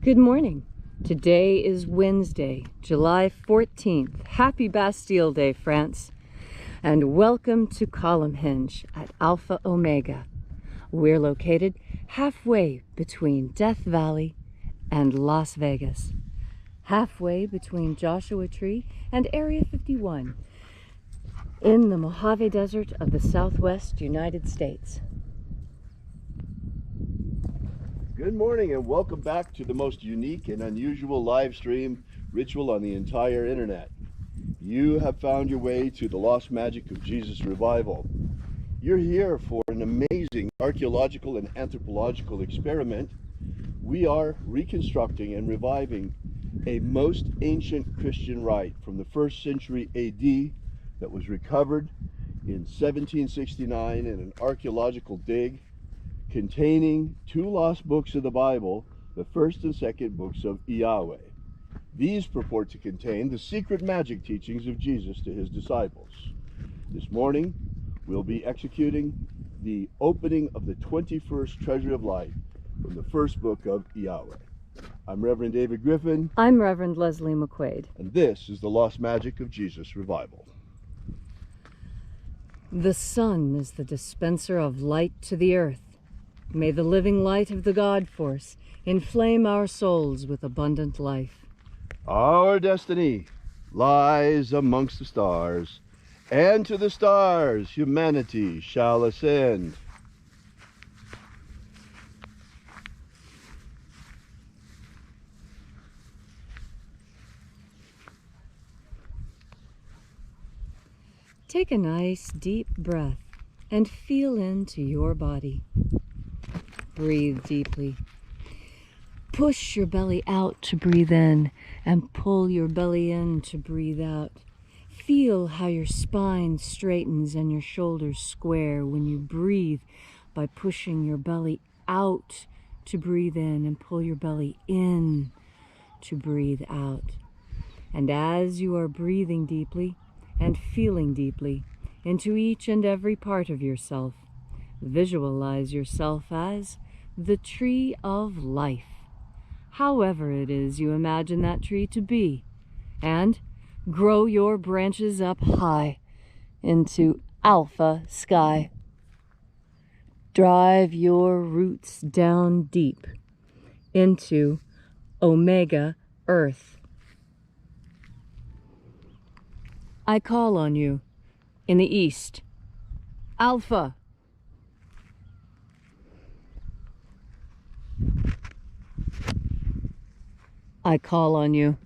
Good morning. Today is Wednesday, July 14th. Happy Bastille Day, France. And welcome to Column Hinge at Alpha Omega. We're located halfway between Death Valley and Las Vegas. Halfway between Joshua Tree and Area 51 in the Mojave Desert of the Southwest United States. Good morning and welcome back to the most unique and unusual live stream ritual on the entire internet. You have found your way to the Lost Magic of Jesus revival. You're here for an amazing archaeological and anthropological experiment. We are reconstructing and reviving a most ancient Christian rite from the 1st century AD that was recovered in 1769 in an archaeological dig containing 2 lost books of the Bible, the 1st and 2nd books of Yahweh. These purport to contain the secret magic teachings of Jesus to his disciples. This morning, we'll be executing the opening of the 21st Treasure of Light from the 1st book of Yahweh. I'm Reverend David Griffin. I'm Reverend Leslie McQuaid. And this is the Lost Magic of Jesus revival. The sun is the dispenser of light to the earth. May the living light of the God Force inflame our souls with abundant life. Our destiny lies amongst the stars, and to the stars humanity shall ascend. Take a nice deep breath and feel into your body. Breathe deeply. Push your belly out to breathe in and pull your belly in to breathe out. Feel how your spine straightens and your shoulders square when you breathe by pushing your belly out to breathe in and pull your belly in to breathe out. And as you are breathing deeply and feeling deeply into each and every part of yourself, visualize yourself as the tree of life, however it is you imagine that tree to be, and grow your branches up high into alpha sky. Drive your roots down deep into omega earth. I call on you in the east, alpha. I call on you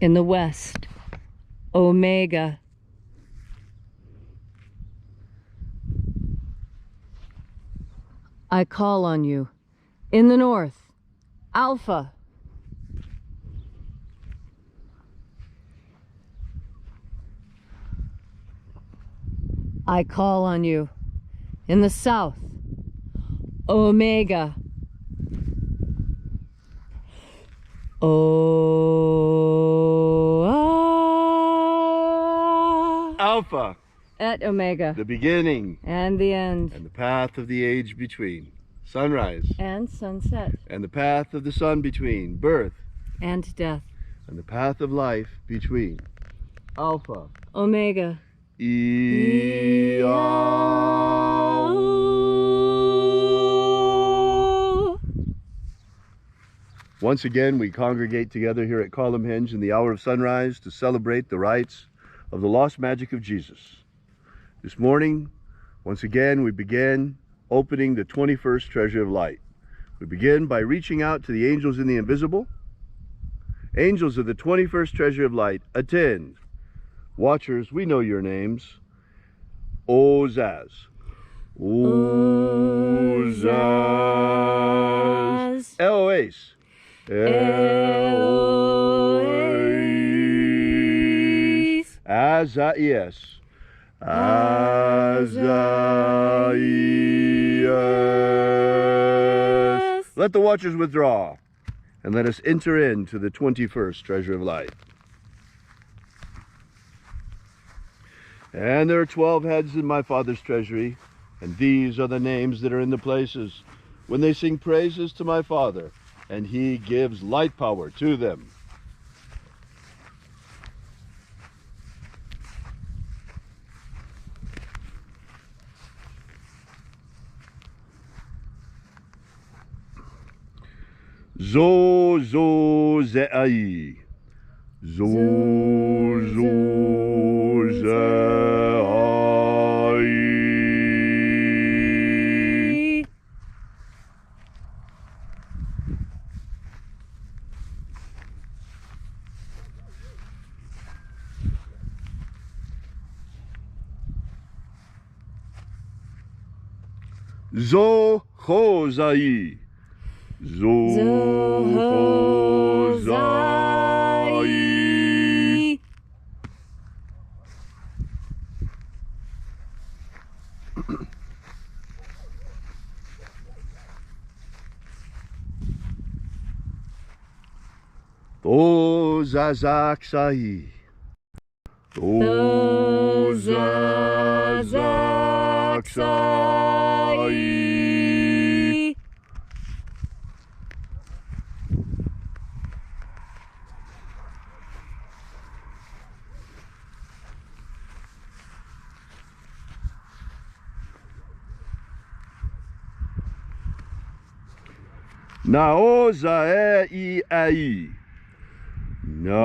in the west, omega. I call on you in the north, alpha. I call on you in the south, omega. Alpha. At omega. The beginning. And the end. And the path of the age between. Sunrise. And sunset. And the path of the sun between. Birth. And death. And the path of life between. Alpha. Omega. Once again, we congregate together here at Column Hinge in the hour of sunrise to celebrate the rites of the lost magic of Jesus. This morning, once again, we begin opening the 21st Treasure of Light. We begin by reaching out to the angels in the invisible. Angels of the 21st Treasure of Light, attend. Watchers, we know your names. Ozaz. Ozaz. Eloise. Eloise. Azaias. Azaias. Let the watchers withdraw, and let us enter into the 21st Treasure of Light. And there are 12 heads in my Father's treasury, and these are the names that are in the places when they sing praises to my Father and he gives light power to them. Zo zo ze'ai. Zo zo ze'ai. Zo ho zai. Zo ho zai. To zazak sai. To zazak sai. Naoza e ai. Naoza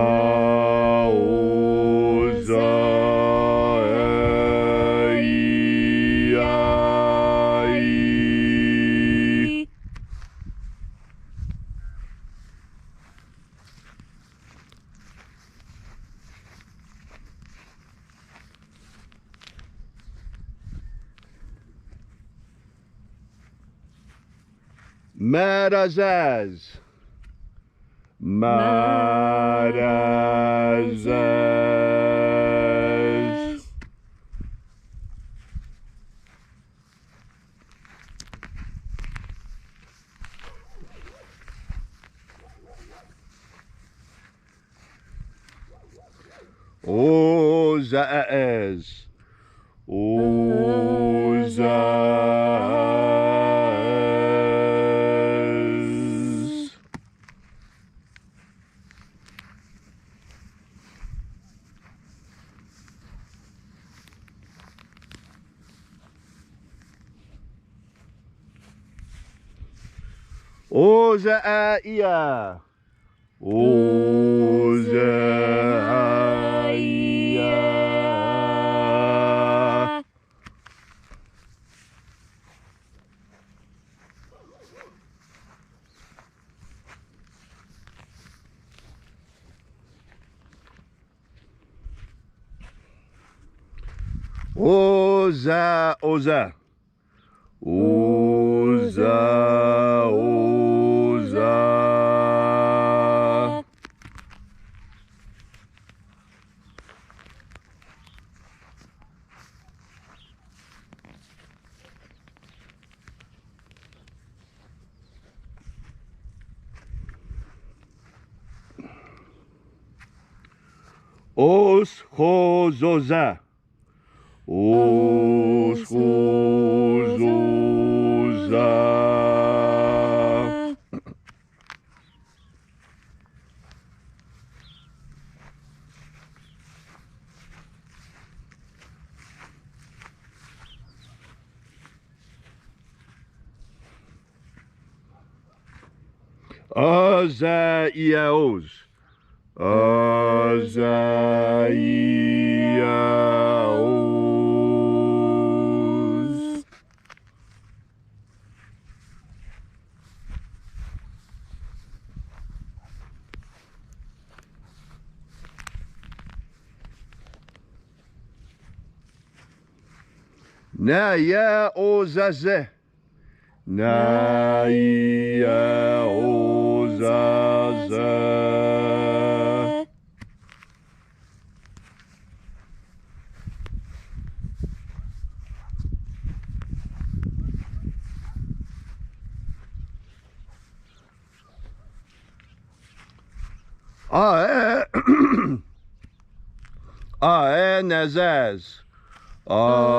e ai. Marazaz. Marazaz. Ozaaz. Ozaaz. Ozaia. Ozaia. Oza, oza. Oza, oza. Os hozoza. Os hozoza. Azaiaos. Azaiaos. Naya ozaze. Naya ozaze. Aenazaz. Aenazaz.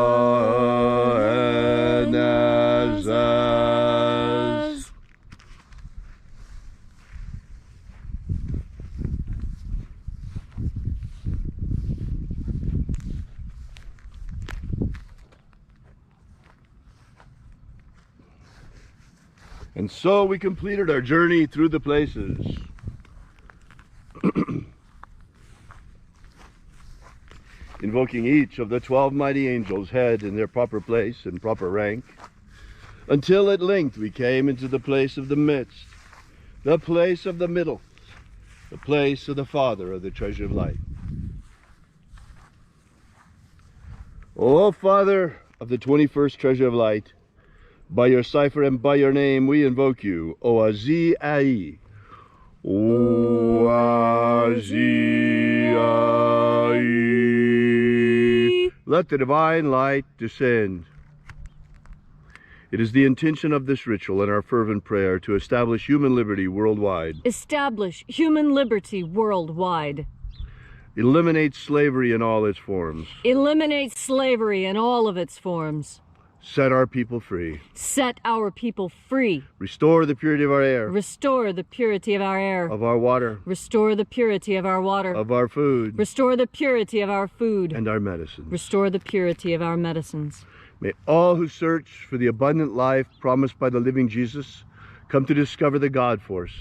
And so we completed our journey through the places. Invoking each of the 12 mighty angels' head in their proper place and proper rank, until at length we came into the place of the midst, the place of the middle, the place of the Father of the treasure of light. O Father of the 21st treasure of light, by your cipher and by your name we invoke you, Oazi Ai. Oazi Ai. Let the divine light descend. It is the intention of this ritual and our fervent prayer to establish human liberty worldwide. Establish human liberty worldwide. Eliminate slavery in all its forms. Eliminate slavery in all of its forms. Set our people free. Set our people free. Restore the purity of our air. Restore the purity of our air. Of our water. Restore the purity of our water. Of our food. Restore the purity of our food. And our medicines. Restore the purity of our medicines. May all who search for the abundant life promised by the living Jesus come to discover the God force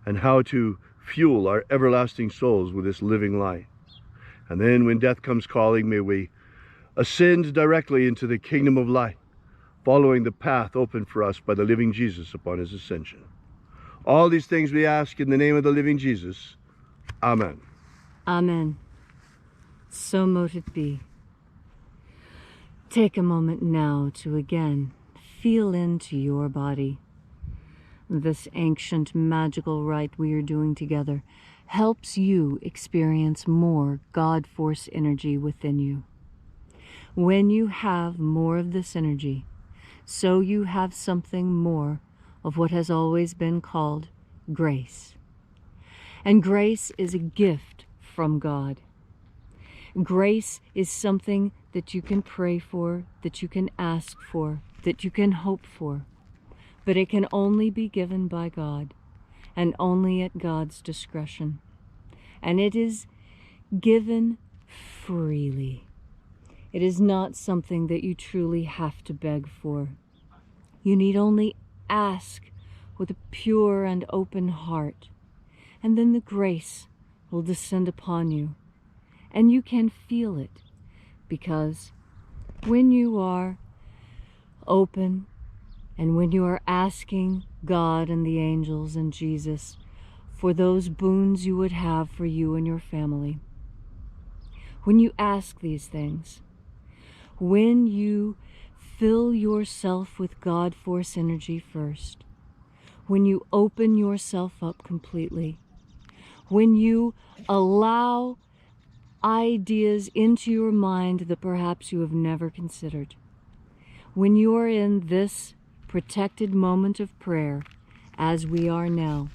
and how to fuel our everlasting souls with this living light. And then when death comes calling, may we ascend directly into the kingdom of light, following the path opened for us by the living Jesus upon his ascension. All these things we ask in the name of the living Jesus. Amen. Amen. So mote it be. Take a moment now to again feel into your body. This ancient magical rite we are doing together helps you experience more God force energy within you. When you have more of this energy, so you have something more of what has always been called grace. And grace is a gift from God. Grace is something that you can pray for, that you can ask for, that you can hope for. But it can only be given by God, and only at God's discretion. And it is given freely. It is not something that you truly have to beg for. You need only ask with a pure and open heart, and then the grace will descend upon you. And you can feel it, because when you are open and when you are asking God and the angels and Jesus for those boons you would have for you and your family, when you ask these things, when you fill yourself with God force energy first, when you open yourself up completely, when you allow ideas into your mind that perhaps you have never considered, when you are in this protected moment of prayer, as we are now,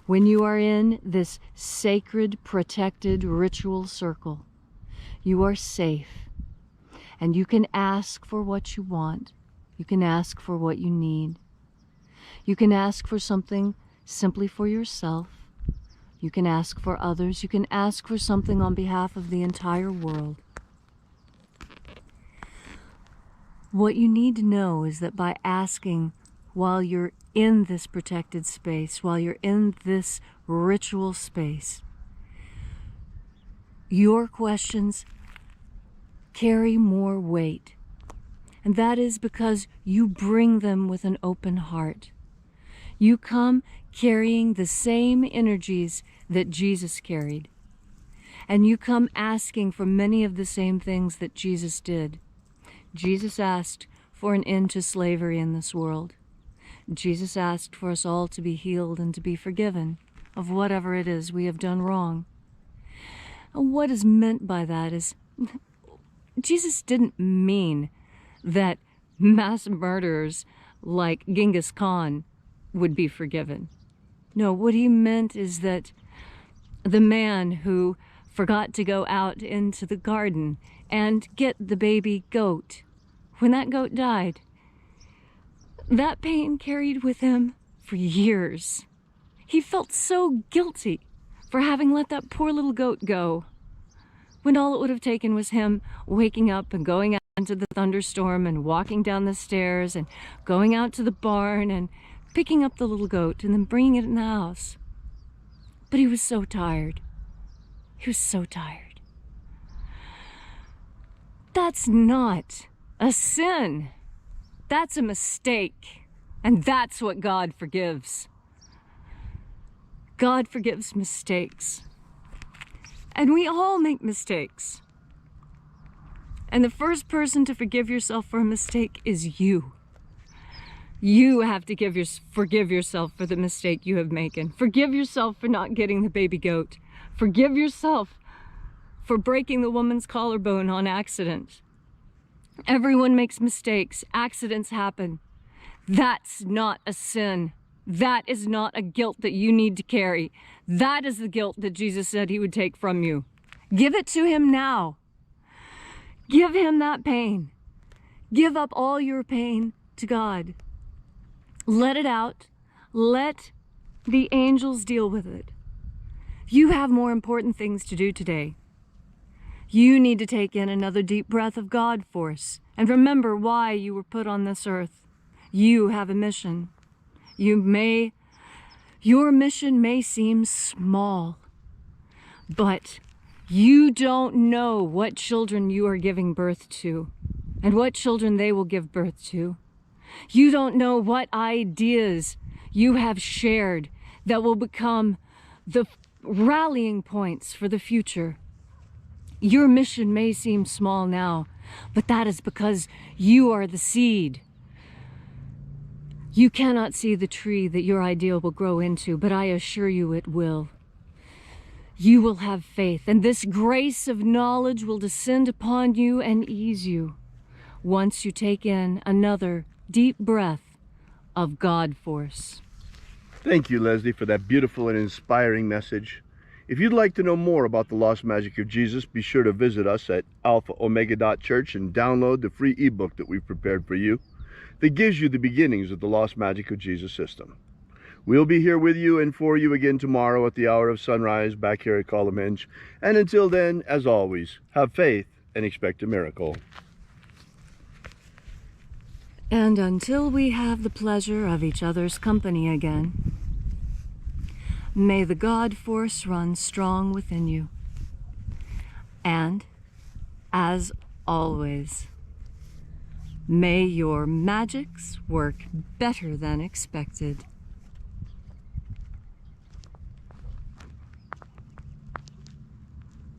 when you are in this sacred, protected ritual circle, you are safe. And you can ask for what you want. You can ask for what you need. You can ask for something simply for yourself. You can ask for others. You can ask for something on behalf of the entire world. What you need to know is that by asking while you're in this protected space, while you're in this ritual space, your questions carry more weight. And that is because you bring them with an open heart. You come carrying the same energies that Jesus carried. And you come asking for many of the same things that Jesus did. Jesus asked for an end to slavery in this world. Jesus asked for us all to be healed and to be forgiven of whatever it is we have done wrong. And what is meant by that is, Jesus didn't mean that mass murderers like Genghis Khan would be forgiven. No, what he meant is that the man who forgot to go out into the garden and get the baby goat, when that goat died, that pain carried with him for years. He felt so guilty for having let that poor little goat go, when all it would have taken was him waking up and going out into the thunderstorm and walking down the stairs and going out to the barn and picking up the little goat and then bringing it in the house. But he was so tired. He was so tired. That's not a sin. That's a mistake. And that's what God forgives. God forgives mistakes. And we all make mistakes. And the first person to forgive yourself for a mistake is you. You have to forgive yourself for the mistake you have made. Forgive yourself for not getting the baby goat. Forgive yourself for breaking the woman's collarbone on accident. Everyone makes mistakes. Accidents happen. That's not a sin. That is not a guilt that you need to carry. That is the guilt that Jesus said he would take from you. Give it to him now. Give him that pain. Give up all your pain to God. Let it out. Let the angels deal with it. You have more important things to do today. You need to take in another deep breath of God force and remember why you were put on this earth. You have a mission. Your mission may seem small, but you don't know what children you are giving birth to and what children they will give birth to. You don't know what ideas you have shared that will become the rallying points for the future. Your mission may seem small now, but that is because you are the seed. You cannot see the tree that your idea will grow into, but I assure you it will. You will have faith, and this grace of knowledge will descend upon you and ease you once you take in another deep breath of God force. Thank you, Leslie, for that beautiful and inspiring message. If you'd like to know more about the lost magic of Jesus, be sure to visit us at alphaomega.church and download the free ebook that we've prepared for you that gives you the beginnings of the lost magic of Jesus system. We'll be here with you and for you again tomorrow at the hour of sunrise back here at Column Hinge. And until then, as always, have faith and expect a miracle. And until we have the pleasure of each other's company again, may the God force run strong within you. And, as always, may your magics work better than expected.